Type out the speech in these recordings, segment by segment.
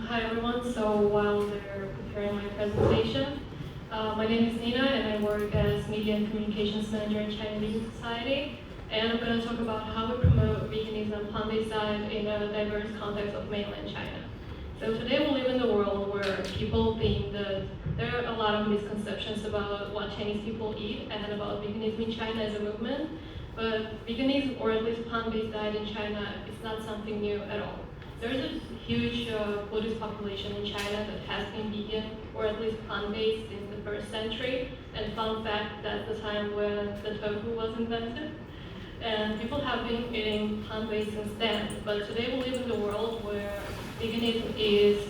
Hi everyone, so while they're preparing my presentation, my name is Nina and I work as Media and Communications Manager in China Vegan Society, and I'm going to talk about how we promote veganism and plant-based diet in a diverse context of mainland China. So today we live in the world where people think that there are a lot of misconceptions about what Chinese people eat and about veganism in China as a movement, but veganism, or at least plant-based diet in China, is not something new at all. There is a huge Buddhist population in China that has been vegan, or at least plant-based, since the 1st century. And fun fact, that's the time when the tofu was invented. And people have been eating plant-based since then. But today we live in a world where veganism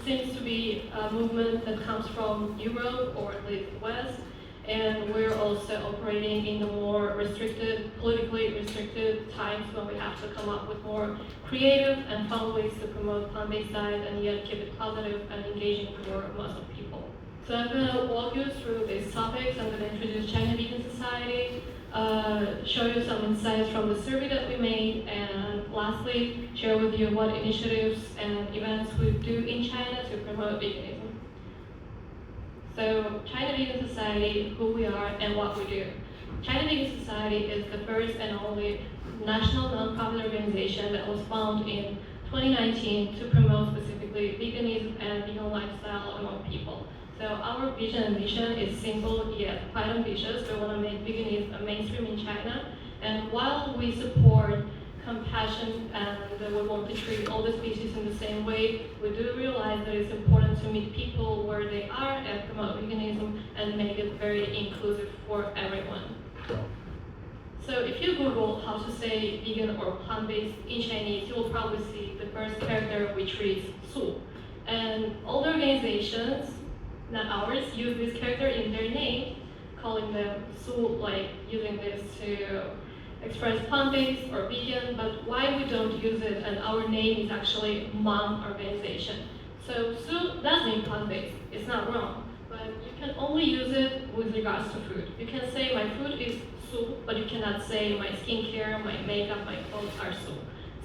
seems to be a movement that comes from Europe, or at least the West. And we're also operating in the more restricted, politically restricted times when we have to come up with more creative and fun ways to promote plant-based diet and yet keep it positive and engaging for most of people. So I'm going to walk you through these topics. I'm going to introduce China Vegan Society, show you some insights from the survey that we made, and lastly, share with you what initiatives and events we do in China to promote veganism. So, China Vegan Society, who we are and what we do. China Vegan Society is the first and only national nonprofit organization that was founded in 2019 to promote specifically veganism and vegan lifestyle among people. So our vision and mission is simple yet quite ambitious. We want to make veganism a mainstream in China, and while we support compassion and we want to treat all the species in the same way, we do realize that it's important to meet people where they are and promote veganism and make it very inclusive for everyone. So if you Google how to say vegan or plant-based in Chinese, you will probably see the first character, which reads Su. And all the organizations, not ours, use this character in their name, calling them Su, like using this to express plant-based or vegan, but why we don't use it, and our name is actually Hmong organization. So Su does mean plant-based, it's not wrong, but you can only use it with regards to food. You can say my food is Su, but you cannot say my skincare, my makeup, my clothes are Su.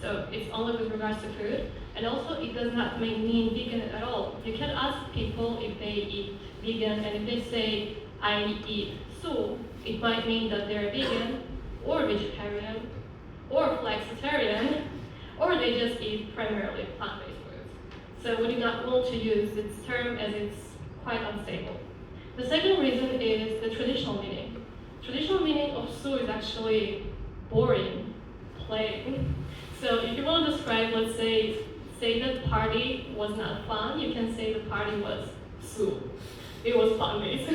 So it's only with regards to food, and also it does not mean vegan at all. You can ask people if they eat vegan, and if they say I eat Su, it might mean that they're vegan, or vegetarian, or flexitarian, or they just eat primarily plant-based foods. So we do not want to use this term as it's quite unstable. The second reason is the traditional meaning. Traditional meaning of Su is actually boring, plain. So if you want to describe, let's say the party was not fun, you can say the party was Su. It was plant-based.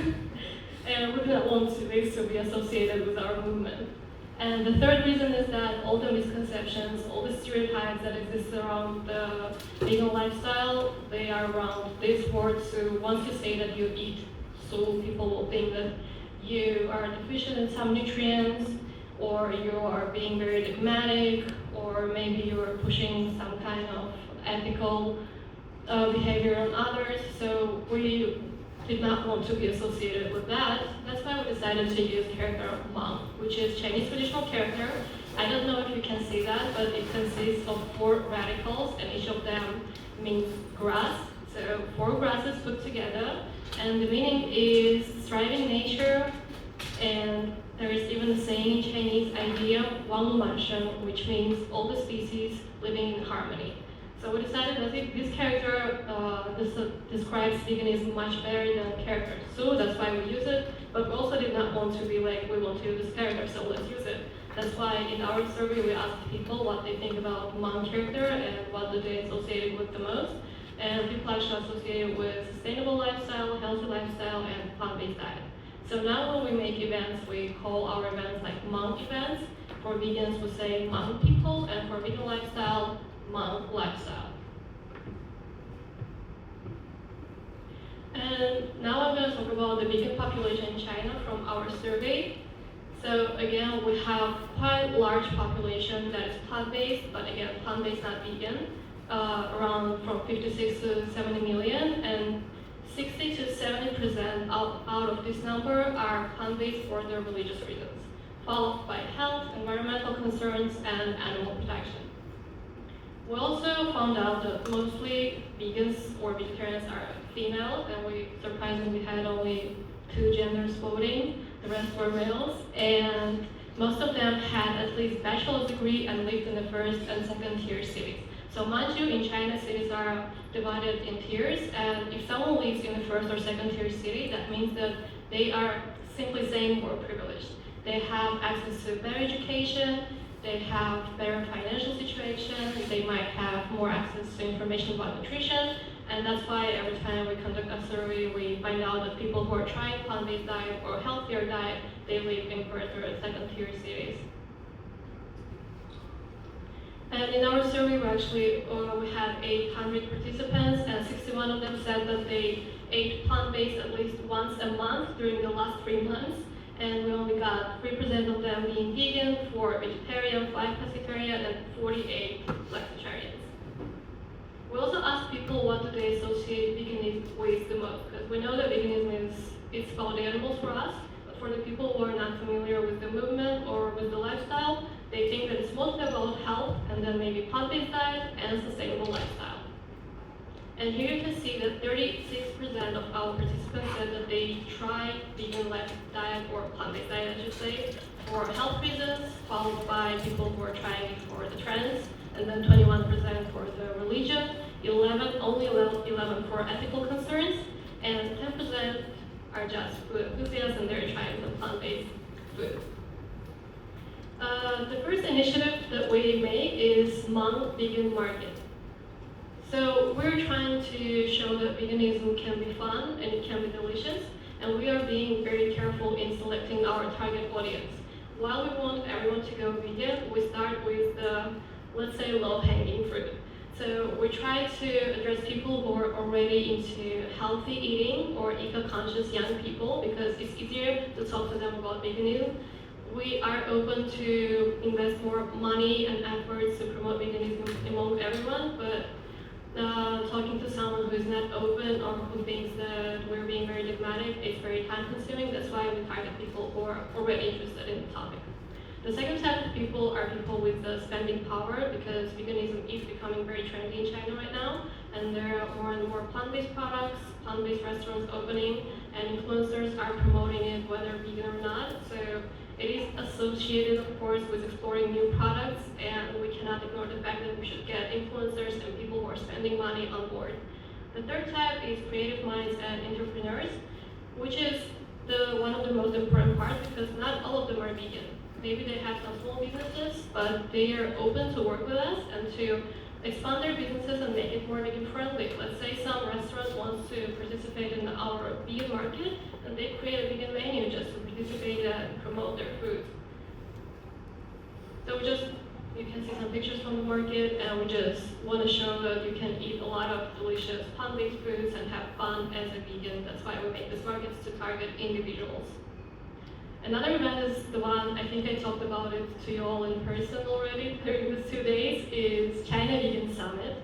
And we do not want this to be associated with our movement. And the third reason is that all the misconceptions, all the stereotypes that exist around the vegan lifestyle, they are around this word. So once you say that you eat Su, people will think that you are deficient in some nutrients, or you are being very dogmatic, or maybe you are pushing some kind of ethical behavior on others. So we did not want to be associated with that. That's why we decided to use character Hmong, which is Chinese traditional character. I don't know if you can see that, but it consists of 4 radicals, and each of them means grass. So 4 grasses put together, and the meaning is thriving nature, and there is even a saying in Chinese idea, Wang Lu Man Sheng, which means all the species living in harmony. So we decided that this character describes veganism much better than character Su, that's why we use it, but we also did not want to be like, we want to use this character, so let's use it. That's why in our survey we asked people what they think about Hmong character and what do they associate it with the most. And people actually associate it with sustainable lifestyle, healthy lifestyle, and plant-based diet. So now when we make events, we call our events like Hmong events. For vegans, we say Hmong people, and for vegan lifestyle, Hmong lifestyle. And now I'm going to talk about the vegan population in China from our survey. So again, we have quite large population that is plant-based, but again, plant-based, not vegan, around from 56 to 70 million, and 60 to 70% out of this number are plant-based for their religious reasons, followed by health, environmental concerns, and animal protection. We also found out that mostly vegans or vegetarians are female, and we surprisingly had only 2 genders voting. The rest were males, and most of them had at least bachelor's degree and lived in the first and second tier cities. So mind you, in China, cities are divided in tiers, and if someone lives in the first or second tier city, that means that they are simply saying more privileged. They have access to better education, they have better financial situation, they might have more access to information about nutrition, and that's why every time we conduct a survey, we find out that people who are trying plant-based diet or healthier diet, they live in first or second tier cities. And in our survey, we had 800 participants, and 61 of them said that they ate plant-based at least once a month during the last 3 months. And we only got 3% of them being vegan, 4 vegetarian, 5 pescatarian, and 48 flexitarians. We also asked people what do they associate veganism with the most, because we know that veganism is about animals for us, but for the people who are not familiar with the movement or with the lifestyle, they think that it's mostly about health, and then maybe plant-based diet and sustainable lifestyle. And here you can see that 36% of our participants said that they tried vegan diet or plant-based diet, I should say, for health reasons, followed by people who are trying it for the trends, and then 21% for the religion, only 11 for ethical concerns, and 10% are just food enthusiasts and they're trying the plant-based food. The first initiative that we made is Hmong Vegan Market. So we're trying to show that veganism can be fun and it can be delicious, and we are being very careful in selecting our target audience. While we want everyone to go vegan, we start with the, let's say, low-hanging fruit. So we try to address people who are already into healthy eating or eco-conscious young people because it's easier to talk to them about veganism. We are open to invest more money and efforts to promote veganism among everyone, but talking to someone who is not open or who thinks that we're being very dogmatic is very time-consuming. That's why we target people who are already interested in the topic. The second type of people are people with the spending power, because veganism is becoming very trendy in China right now, and there are more and more plant-based products, plant-based restaurants opening, and influencers are promoting it whether vegan or not. So it is associated, of course, with exploring new products, and we cannot ignore the fact that we should get influencers and people who are spending money on board. The third type is creative minds and entrepreneurs, which is one of the most important parts because not all of them are vegan. Maybe they have some small businesses, but they are open to work with us and to expand their businesses and make it more vegan friendly. Let's say some restaurant wants to participate in our vegan market, and they create a vegan menu just to participate and promote their food. So you can see some pictures from the market, and we just want to show that you can eat a lot of delicious plant-based foods and have fun as a vegan. That's why we make these markets to target individuals. Another event is the one, I think I talked about it to you all in person already during these 2 days, is China Vegan Summit.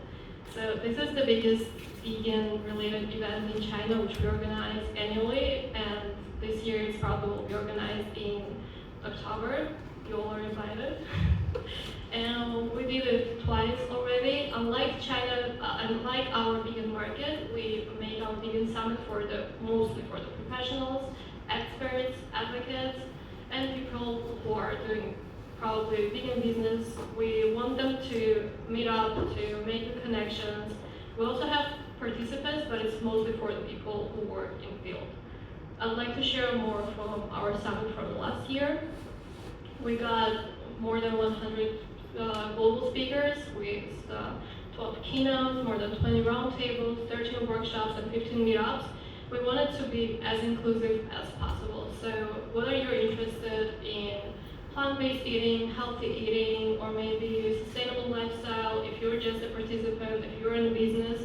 So this is the biggest vegan-related event in China, which we organize annually, and this year it's probably will be organized in October. You all are invited. And we did it twice already. Unlike our vegan market, we made our vegan summit mostly for the professionals, experts, advocates, and people who are doing probably vegan business. We want them to meet up, to make the connections. We also have participants, but it's mostly for the people who work in the field. I'd like to share more from our summit from last year. We got more than 100 global speakers with 12 keynotes, more than 20 roundtables, 13 workshops, and 15 meetups. We wanted to be as inclusive as possible. So whether you're interested in plant-based eating, healthy eating, or maybe sustainable lifestyle, if you're just a participant, if you're in a business,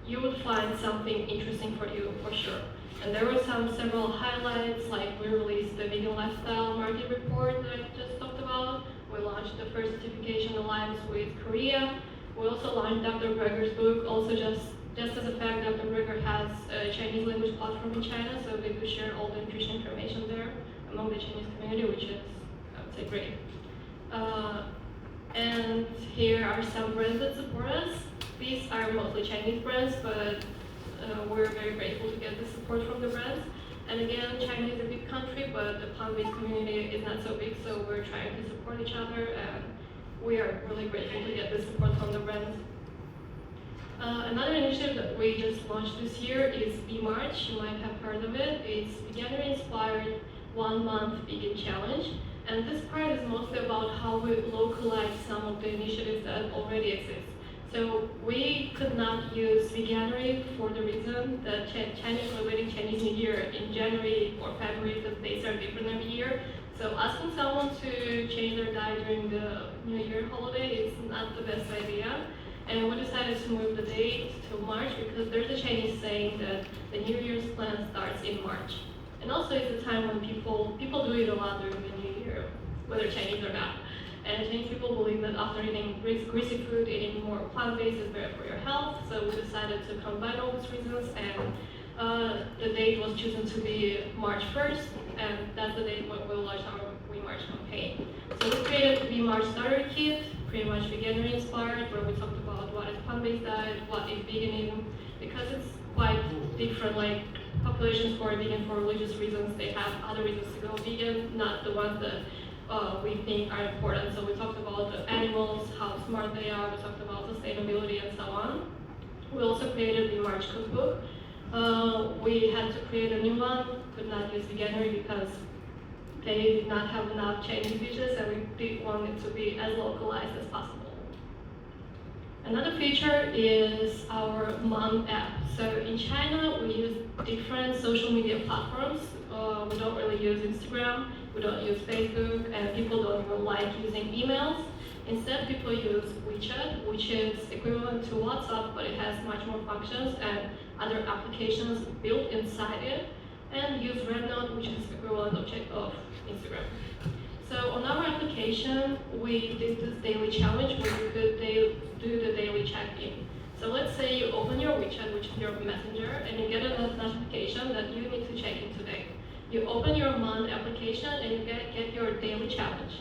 you would find something interesting for you for sure. And there were several highlights, like we released the Vegan Lifestyle Market Report that I just talked about. We launched the first certification alliance with Korea. We also launched Dr. Greger's book, also just as a fact, Dr. Greger has a Chinese language platform in China, so they do share all the nutrition information there among the Chinese community, which is, I would say, great. And here are some brands that support us. These are mostly Chinese brands, but we're very grateful to get the support from the brands. And again, China is a big country, but the plant-based community is not so big, so we're trying to support each other, and we are really grateful to get the support from the brands. Another initiative that we just launched this year is V-March. You might have heard of it. It's veganer-inspired 1-month vegan challenge. And this part is mostly about how we localize some of the initiatives that already exist. So we could not use veganery for the reason that China is celebrating Chinese New Year in January or February, because dates are different every year. So asking someone to change their diet during the New Year holiday is not the best idea. And we decided to move the date to March because there's a Chinese saying that the New Year's plan starts in March. And also it's a time when people do eat a lot during the New Year, whether Chinese or not. And Chinese people believe that after eating greasy food, eating more plant-based is better for your health. So we decided to combine all these reasons, and the date was chosen to be March 1st, and that's the date when we'll launch our We March campaign. So we created the March Starter Kit, pretty much veganery inspired, where we talked about what is plant-based diet, what is veganism, because it's quite different. Like populations who are vegan for religious reasons, they have other reasons to go vegan, not the ones that we think are important. So we talked about the animals, how smart they are, we talked about sustainability and so on. We also created the March cookbook. We had to create a new one, could not use veganery because they did not have enough Chinese dishes, and we did want it to be as localized as possible. Another feature is our Mom app. So in China, we use different social media platforms. We don't really use Instagram, we don't use Facebook, and people don't even like using emails. Instead, people use WeChat, which is equivalent to WhatsApp, but it has much more functions and other applications built inside it, and use Rednote, which is equivalent of Instagram. So on our application, we did this daily challenge where you could do the daily check-in. So let's say you open your WeChat, which is your messenger, and you get a notification that you need to check in today. You open your month application and you get your daily challenge.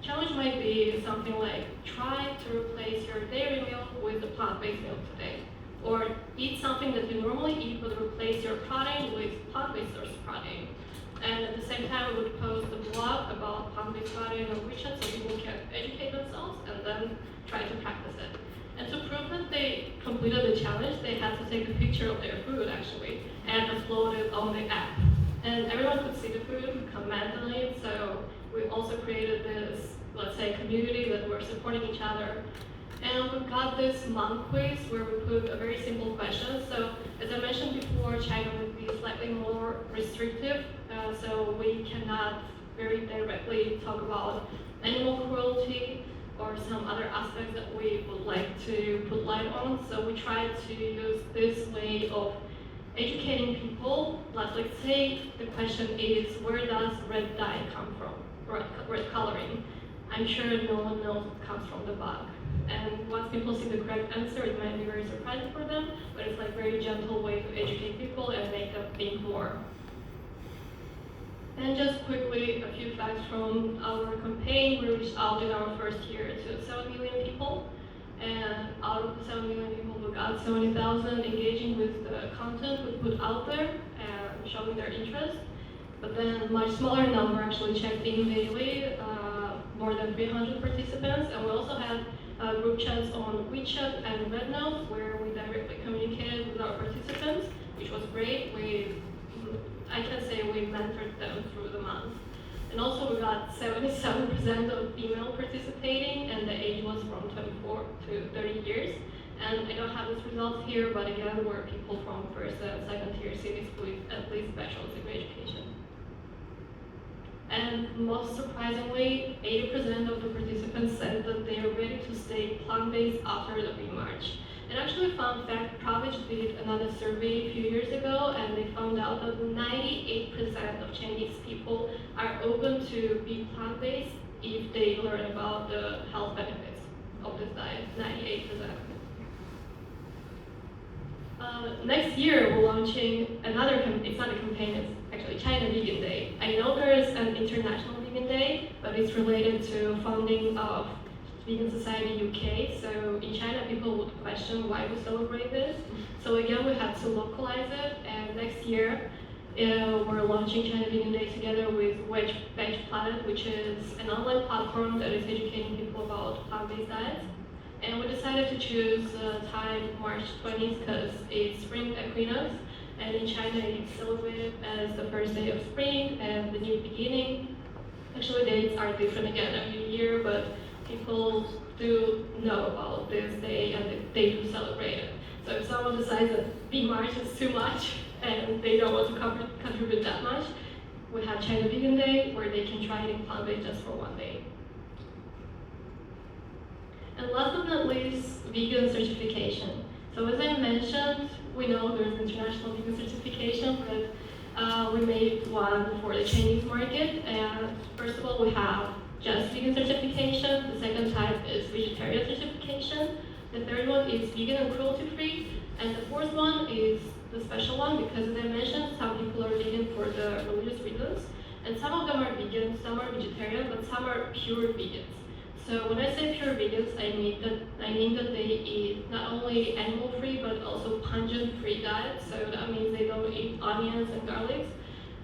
Challenge might be something like, try to replace your dairy milk with a plant-based milk today. Or eat something that you normally eat, but replace your protein with plant-based source of protein. And at the same time, we would post a blog about plant-based protein on WeChat so people can educate themselves and then try to practice it. And to prove that they completed the challenge, they had to take a picture of their food actually and upload it on the app. And everyone could see the food, comment on it. So we also created this, let's say, community that we're supporting each other. And we've got this mom quiz where we put a very simple question. So as I mentioned before, China would be slightly more restrictive. So we cannot very directly talk about animal cruelty or some other aspects that we would like to put light on. So we try to use this way of educating people. Let's say the question is, where does red dye come from? Red coloring. I'm sure no one knows it comes from the bug. And once people see the correct answer, it might be very surprising for them, but it's like a very gentle way to educate people and make them think more. And just quickly, a few facts from our campaign. We reached out in our first year to 7 million people. And out of the 7 million people, we got 70,000 engaging with the content we put out there and showing their interest. But then a much smaller number actually checked in daily, more than 300 participants. And we also had group chats on WeChat and Rednote where we directly communicated with our participants, which was great. I can say we mentored them through the month. And also we got 77% of female participating, and the age was from 24 to 30 years. And I don't have these results here, but again, we're people from first and second tier cities with at least bachelor's degree education. And most surprisingly, 80% of the participants said that they are ready to stay plant-based after the March. And actually, fun fact, Pravich did another survey a few years ago, and they found out that 98% of Chinese people are open to be plant-based if they learn about the health benefits of this diet, 98%. Next year, we're launching another it's not a campaign, it's actually China Vegan Day. I know there is an International Vegan Day, but it's related to funding of Vegan Society UK. So in China, people would question why we celebrate this. So again, we had to localize it, and next year we're launching China Vegan Day together with Veg Planet, which is an online platform that is educating people about plant-based diets. And we decided to choose time March 20th because it's spring equinox, and in China it's celebrated as the first day of spring and the new beginning. Actually, dates are different again every year, but people do know about this day and they do celebrate it. So if someone decides that big March is too much and they don't want to contribute that much, we have China Vegan Day where they can try eating plant-based just for one day. And last but not least, vegan certification. So as I mentioned, we know there's international vegan certification, but we made one for the Chinese market. And first of all, we have just vegan certification. The second type is vegetarian certification. The third one is vegan and cruelty-free. And the fourth one is the special one because, as I mentioned, some people are vegan for the religious reasons. And some of them are vegan, some are vegetarian, but some are pure vegans. So when I say pure vegans, I mean that they eat not only animal-free but also pungent-free diet. So that means they don't eat onions and garlics.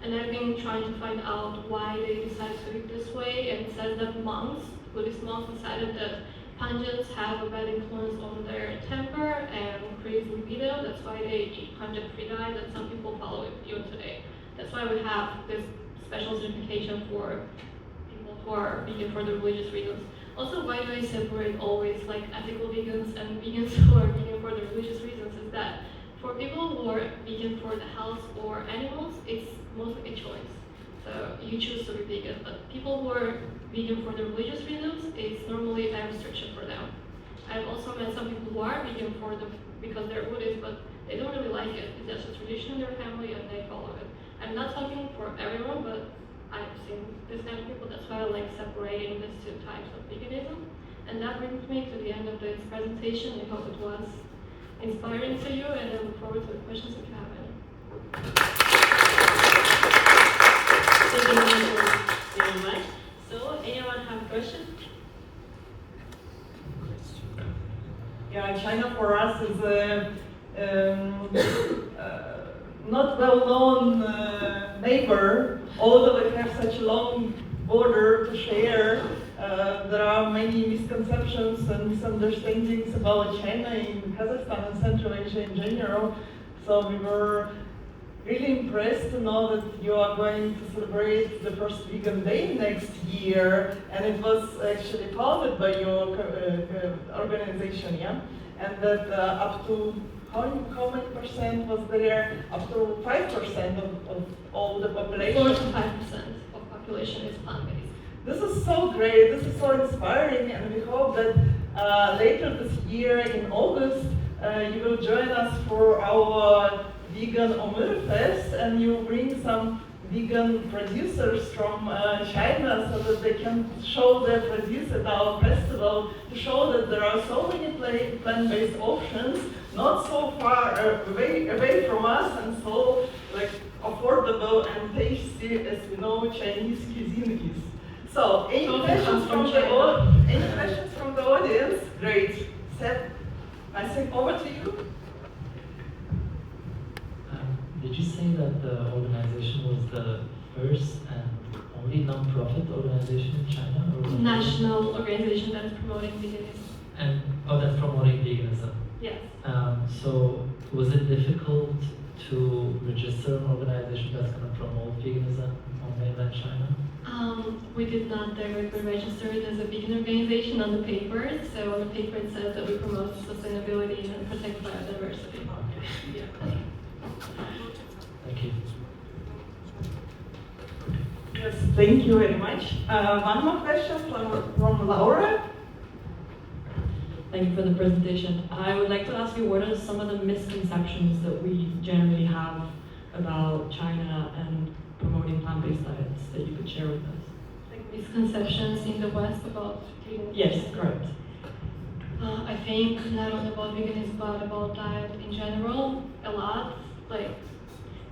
And I've been trying to find out why they decide to eat this way. And it says that Buddhist monks decided that pungents have a bad influence on their temper and increase libido. That's why they eat pungent-free diet, and some people follow it even today. That's why we have this special certification for people who are vegan for the religious reasons. Also, why do I separate always like ethical vegans and vegans who are vegan for the religious reasons is that for people who are vegan for the health or animals, it's mostly a choice. So you choose to be vegan, but people who are vegan for the religious reasons, it's normally a restriction for them. I've also met some people who are vegan because they're Buddhist, but they don't really like it. It's just a tradition in their family and they follow it. I'm not talking for everyone, but I've seen this kind of people. That's why I like separating these two types of veganism. And that brings me to the end of this presentation. I hope it was inspiring to you, and I look forward to the questions if you have any. Thank you very much. So, anyone have a question? Yeah, China for us is a not well-known neighbor, although we have such a long border to share. There are many misconceptions and misunderstandings about China in Kazakhstan and Central Asia in general. So we were really impressed to know that you are going to celebrate the first vegan day next year, and it was actually founded by your organization, yeah? And that up to how many percent was there? Up to 5% of all the population? 4 to 5% of population is plant-based. This is so great, this is so inspiring, and we hope that later this year in August you will join us for our vegan Omur Fest, and you bring some vegan producers from China so that they can show their produce at our festival, to show that there are so many plant-based options, not so far away from us, and so like affordable and tasty as we know Chinese cuisine is. So, any questions from the audience? Great. Seth, I think over to you. Did you say that the organization was the first and only non-profit organization in China? Or National organization that is promoting veganism. And that's promoting veganism. Yes. So was it difficult to register an organization that's going to promote veganism on mainland China? We did not directly register it as a vegan organization on the paper. So on the paper it says that we promote sustainability and protect biodiversity. Okay. Yeah. Thank you. Yes, thank you very much. One more question from Laura. Thank you for the presentation. I would like to ask you, what are some of the misconceptions that we generally have about China and promoting plant-based diets that you could share with us? Like misconceptions in the West about veganism? Yes, correct. I think not only about veganism but about diet in general, a lot. Like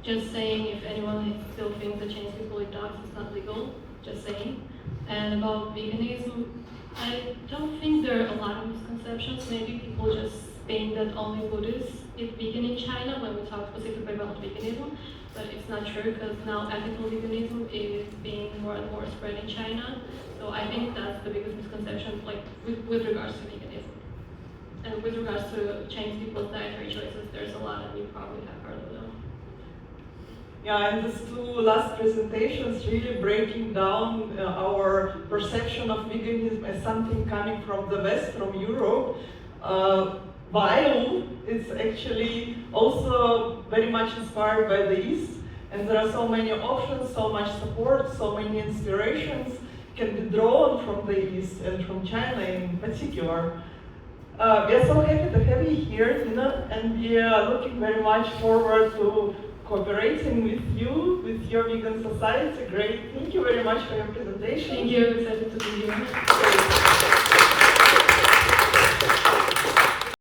just saying if anyone still thinks that Chinese people eat dogs is not legal, just saying. And about veganism, I don't think there are a lot of misconceptions. Maybe people just think that only Buddhists eat vegan in China when we talk specifically about veganism, but it's not true because now ethical veganism is being more and more spread in China. So I think that's the biggest misconception, like with regards to veganism. And with regards to change people's dietary choices, there's a lot, and you probably have heard of them. Yeah, and these two last presentations really breaking down our perception of veganism as something coming from the West, from Europe, while it's actually also very much inspired by the East. And there are so many options, so much support, so many inspirations can be drawn from the East and from China in particular. We are so happy to have you here, Nina, and we are looking very much forward to cooperating with you, with your vegan society. Great. Thank you very much for your presentation. Thank you. Excited to be here.